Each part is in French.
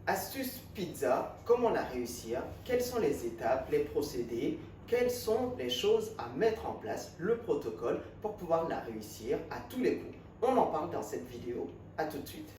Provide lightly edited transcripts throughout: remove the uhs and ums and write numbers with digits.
Astuce pizza, comment la réussir? Quelles sont les étapes, les procédés? Quelles sont les choses à mettre en place, le protocole pour pouvoir la réussir à tous les coups? On en parle dans cette vidéo. À tout de suite.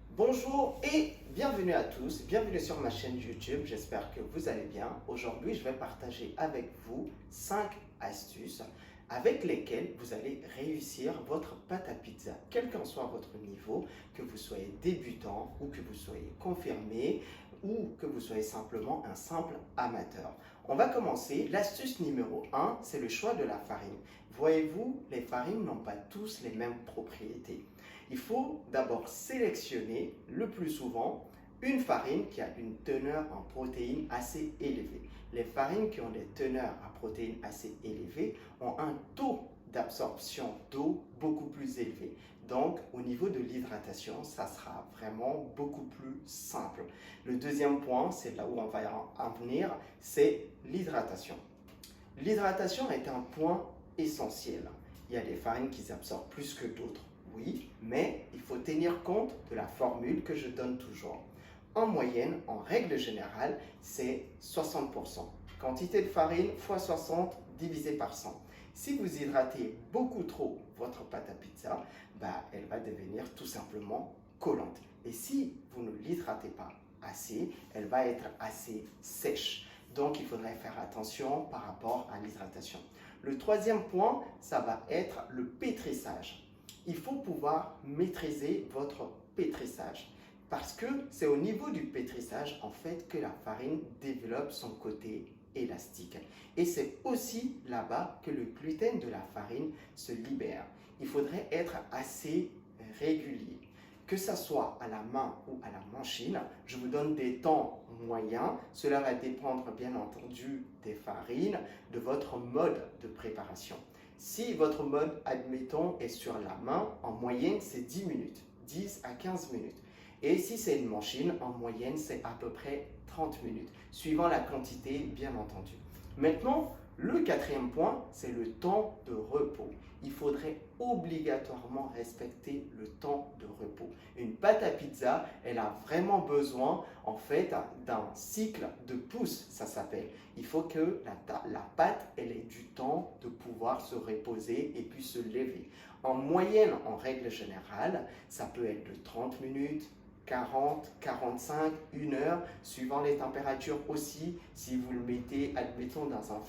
Bonjour et bienvenue à tous, bienvenue sur ma chaîne YouTube, j'espère que vous allez bien. Aujourd'hui, je vais partager avec vous 5 astuces avec lesquelles vous allez réussir votre pâte à pizza, quel qu'en soit votre niveau, que vous soyez débutant ou que vous soyez confirmé ou que vous soyez simplement un simple amateur. On va commencer. L'astuce numéro 1, c'est le choix de la farine. Voyez-vous, les farines n'ont pas tous les mêmes propriétés. Il faut d'abord sélectionner le plus souvent une farine qui a une teneur en protéines assez élevée. Les farines qui ont des teneurs en protéines assez élevées ont un taux d'absorption d'eau beaucoup plus élevé. Donc, au niveau de l'hydratation, ça sera vraiment beaucoup plus simple. Le deuxième point, c'est là où on va en venir, c'est l'hydratation. L'hydratation est un point essentiel. Il y a des farines qui absorbent plus que d'autres. Oui, mais il faut tenir compte de la formule que je donne toujours. En moyenne, en règle générale, c'est 60%. Quantité de farine fois 60 divisé par 100. Si vous hydratez beaucoup trop votre pâte à pizza, elle va devenir tout simplement collante. Et si vous ne l'hydratez pas assez, elle va être assez sèche. Donc, il faudrait faire attention par rapport à l'hydratation. Le troisième point, ça va être le pétrissage. Il faut pouvoir maîtriser votre pétrissage parce que c'est au niveau du pétrissage en fait que la farine développe son côté élastique et c'est aussi là-bas que le gluten de la farine se libère. Il faudrait être assez régulier, que ce soit à la main ou à la machine. Je vous donne des temps moyens. Cela va dépendre bien entendu des farines, de votre mode de préparation. Si votre mode, admettons, est sur la main, en moyenne, c'est 10 minutes, 10 à 15 minutes. Et si c'est une machine, en moyenne, c'est à peu près 30 minutes, suivant la quantité, bien entendu. Maintenant, le quatrième point, c'est le temps de repos. Il faudrait obligatoirement respecter le temps de repos. Une pâte à pizza, elle a vraiment besoin en fait d'un cycle de pousse, ça s'appelle. Il faut que la pâte, elle ait du temps de pouvoir se reposer et puis se lever. En moyenne, en règle générale, ça peut être de 30 minutes, 40, 45, 1 heure, suivant les températures aussi. Si vous le mettez, admettons, dans un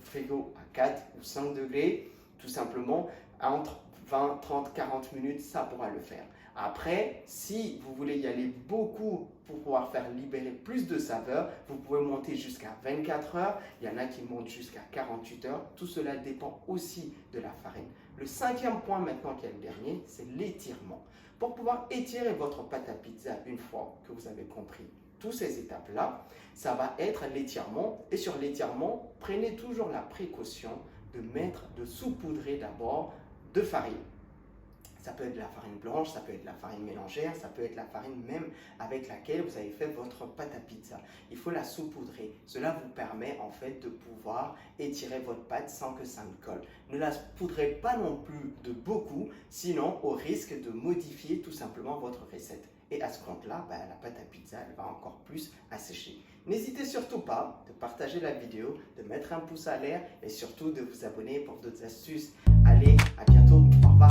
frigo à 4 ou 5 degrés, tout simplement, entre 20, 30, 40 minutes, ça pourra le faire. Après, si vous voulez y aller beaucoup pour pouvoir faire libérer plus de saveur, vous pouvez monter jusqu'à 24 heures. Il y en a qui montent jusqu'à 48 heures. Tout cela dépend aussi de la farine. Le cinquième point maintenant, qui est le dernier, c'est l'étirement. Pour pouvoir étirer votre pâte à pizza une fois que vous avez compris toutes ces étapes-là, ça va être l'étirement. Et sur l'étirement, prenez toujours la précaution de saupoudrer d'abord de farine. Ça peut être de la farine blanche, ça peut être de la farine mélangère, ça peut être la farine même avec laquelle vous avez fait votre pâte à pizza. Il faut la saupoudrer. Cela vous permet en fait de pouvoir étirer votre pâte sans que ça ne colle. Ne la saupoudrez pas non plus de beaucoup, sinon au risque de modifier tout simplement votre recette. Et à ce compte-là, la pâte à pizza, elle va encore plus assécher. N'hésitez surtout pas de partager la vidéo, de mettre un pouce à l'air et surtout de vous abonner pour d'autres astuces. Allez, à bientôt, au revoir.